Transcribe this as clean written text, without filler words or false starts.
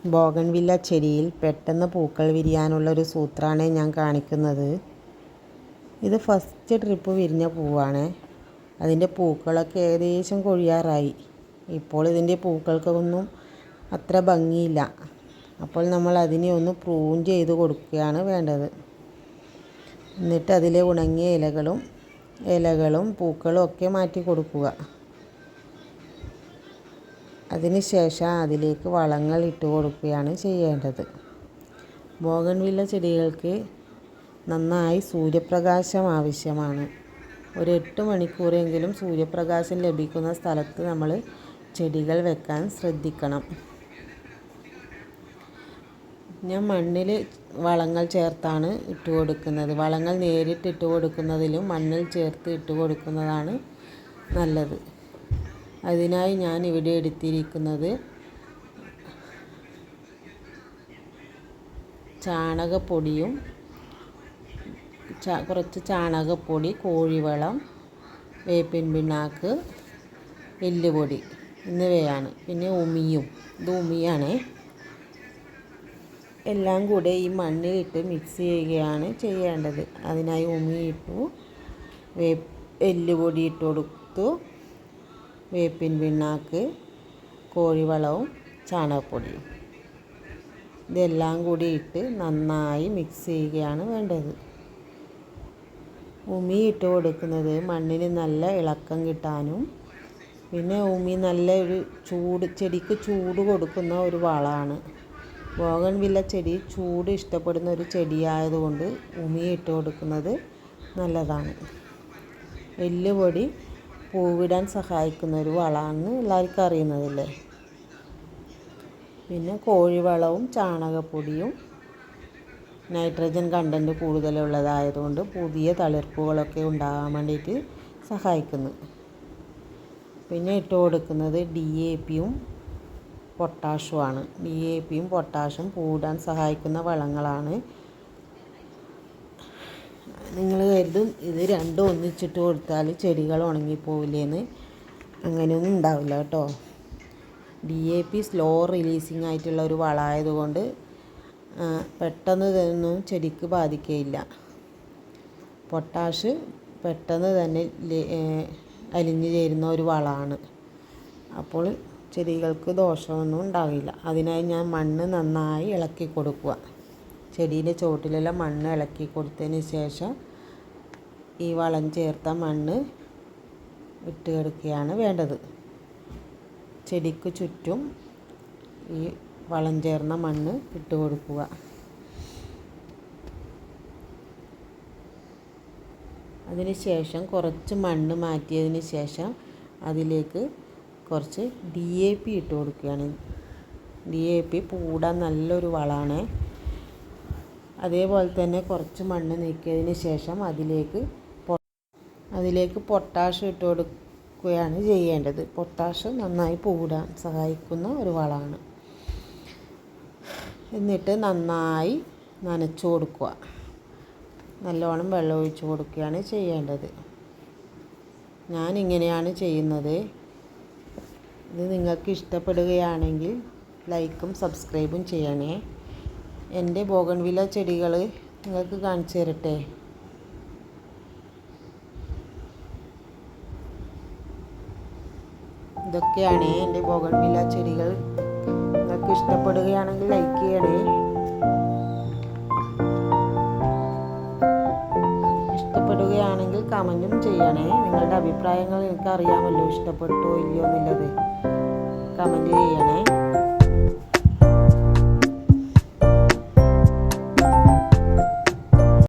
Bougainvillea ചെടിയിൽ പെട്ടെന്ന് പൂക്കൾ വിരിയാനുള്ളൊരു സൂത്രമാണ് ഞാൻ കാണിക്കുന്നത്. ഇത് ഫസ്റ്റ് ട്രിപ്പ് വിരിഞ്ഞ പൂവാണ്. അതിൻ്റെ പൂക്കളൊക്കെ ഏകദേശം കൊഴിയാറായി. ഇപ്പോൾ ഇതിൻ്റെ പൂക്കൾക്കൊന്നും അത്ര ഭംഗിയില്ല. അപ്പോൾ നമ്മൾ അതിനെ ഒന്ന് പ്രൂൺ ചെയ്ത് കൊടുക്കുകയാണ് വേണ്ടത്. എന്നിട്ട് അതിലെ ഉണങ്ങിയ ഇലകളും പൂക്കളും ഒക്കെ മാറ്റി കൊടുക്കുക. അതിനുശേഷം അതിലേക്ക് വളങ്ങൾ ഇട്ട് കൊടുക്കുകയാണ് ചെയ്യേണ്ടത്. ബോഗൺവില്ല ചെടികൾക്ക് നന്നായി സൂര്യപ്രകാശം ആവശ്യമാണ്. ഒരു 8 മണിക്കൂറെങ്കിലും സൂര്യപ്രകാശം ലഭിക്കുന്ന സ്ഥലത്ത് നമ്മൾ ചെടികൾ വെക്കാൻ ശ്രദ്ധിക്കണം. ഞാൻ മണ്ണിൽ വളങ്ങൾ ചേർത്താണ് ഇട്ട് കൊടുക്കുന്നത്. വളങ്ങൾ നേരിട്ട് ഇട്ട് കൊടുക്കുന്നതിലും മണ്ണിൽ ചേർത്ത് ഇട്ട് കൊടുക്കുന്നതാണ് നല്ലത്. അതിനായി ഞാൻ ഇവിടെ എടുത്തിരിക്കുന്നത് ചാണകപ്പൊടിയും കുറച്ച് ചാണകപ്പൊടി, കോഴിവളം, വേപ്പിൻ പിണ്ണാക്ക്, എല്ലുപൊടി എന്നിവയാണ്. പിന്നെ ഇത് ഉമിയാണ്. എല്ലാം കൂടെ ഈ മണ്ണിലിട്ട് മിക്സ് ചെയ്യുകയാണ് ചെയ്യേണ്ടത്. അതിനായി ഉമി ഇട്ടു, എല്ലുപൊടി ഇട്ട് കൊടുത്തു, വേപ്പിൻ പിണ്ണാക്ക്, കോഴിവളവും ചാണകപ്പൊടിയും ഇതെല്ലാം കൂടി ഇട്ട് നന്നായി മിക്സ് ചെയ്യുകയാണ് വേണ്ടത്. ഉമി ഇട്ട് കൊടുക്കുന്നത് മണ്ണിന് നല്ല ഇളക്കം കിട്ടാനും പിന്നെ ഉമി നല്ല ഒരു ചെടിക്ക് ചൂട് കൊടുക്കുന്ന ഒരു വളമാണ്. ബോഗൺവില്ല ചെടി ചൂട് ഇഷ്ടപ്പെടുന്ന ഒരു ചെടിയായതുകൊണ്ട് ഉമി ഇട്ട് കൊടുക്കുന്നത് നല്ലതാണ്. എല്ലുപൊടി പൂവിടാൻ സഹായിക്കുന്ന ഒരു വളമാണെന്ന് എല്ലാവർക്കും അറിയുന്നതല്ലേ. പിന്നെ കോഴിവളവും ചാണകപ്പൊടിയും നൈട്രജൻ കണ്ടൻറ്റ് കൂടുതലുള്ളതായതുകൊണ്ട് പുതിയ തളിർപ്പുകളൊക്കെ ഉണ്ടാകാൻ വേണ്ടിയിട്ട് സഹായിക്കുന്നു. പിന്നെ ഇട്ട് കൊടുക്കുന്നത് DAPയും പൊട്ടാഷുമാണ്. DAPയും പൊട്ടാഷും പൂവിടാൻ സഹായിക്കുന്ന വളങ്ങളാണ്. നിങ്ങൾ കരുതും ഇത് രണ്ടും ഒന്നിച്ചിട്ട് കൊടുത്താൽ ചെടികൾ ഉണങ്ങിപ്പോവില്ലേന്ന്. അങ്ങനെയൊന്നും ഉണ്ടാവില്ല കേട്ടോ. DAP സ്ലോ റിലീസിങ് ആയിട്ടുള്ള ഒരു വളമായതുകൊണ്ട് പെട്ടെന്ന് ഇതൊന്നും ചെടിക്ക് ബാധിക്കുകയില്ല. പൊട്ടാഷ് പെട്ടെന്ന് തന്നെ അലിഞ്ഞു ചേരുന്ന ഒരു വളമാണ്. അപ്പോൾ ചെടികൾക്ക് ദോഷമൊന്നും ഉണ്ടാവില്ല. അതിനായി ഞാൻ മണ്ണ് നന്നായി ഇളക്കി കൊടുക്കുക. ചെടീൻ്റെ ചുവട്ടിലെല്ലാം മണ്ണ് ഇളക്കി കൊടുത്തതിന് ശേഷം ഈ വളം ചേർത്ത മണ്ണ് ഇട്ട് കൊടുക്കുകയാണ് വേണ്ടത്. ചെടിക്ക് ചുറ്റും ഈ വളം ചേർന്ന മണ്ണ് ഇട്ട് കൊടുക്കുക. അതിന് ശേഷം കുറച്ച് മണ്ണ് മാറ്റിയതിന് ശേഷം അതിലേക്ക് കുറച്ച് DAP ഇട്ട് കൊടുക്കുകയാണ്. DAP പൂടാൻ നല്ലൊരു വളമാണ്. അതേപോലെ തന്നെ കുറച്ച് മണ്ണ് നീക്കിയതിന് ശേഷം അതിലേക്ക് പൊട്ടാഷ് ഇട്ട് കൊടുക്കുകയാണ് ചെയ്യേണ്ടത്. പൊട്ടാഷ് നന്നായി പൂടാൻ സഹായിക്കുന്ന ഒരു വളമാണ്. എന്നിട്ട് നന്നായി നനച്ചു കൊടുക്കുക. നല്ലോണം വെള്ളം ഒഴിച്ച് കൊടുക്കുകയാണ് ചെയ്യേണ്ടത്. ഞാനിങ്ങനെയാണ് ചെയ്യുന്നത്. ഇത് നിങ്ങൾക്ക് ഇഷ്ടപ്പെടുകയാണെങ്കിൽ ലൈക്കും സബ്സ്ക്രൈബും ചെയ്യണേ. എൻ്റെ ബോഗൺവില്ല ചെടികൾ നിങ്ങൾക്ക് കാണിച്ചു തരട്ടെ. ഇതൊക്കെയാണ് എൻ്റെ ബോഗൺവില്ല ചെടികൾ. നിങ്ങൾക്ക് ഇഷ്ടപ്പെടുകയാണെങ്കിൽ ലൈക്ക് ചെയ്യണേ. ഇഷ്ടപ്പെടുകയാണെങ്കിൽ കമൻറ്റും ചെയ്യണേ. നിങ്ങളുടെ അഭിപ്രായങ്ങൾ എനിക്ക് അറിയാമല്ലോ, ഇഷ്ടപ്പെട്ടോ ഇല്ലയോ എന്നുള്ളത് കമൻറ്റ് ചെയ്യണേ.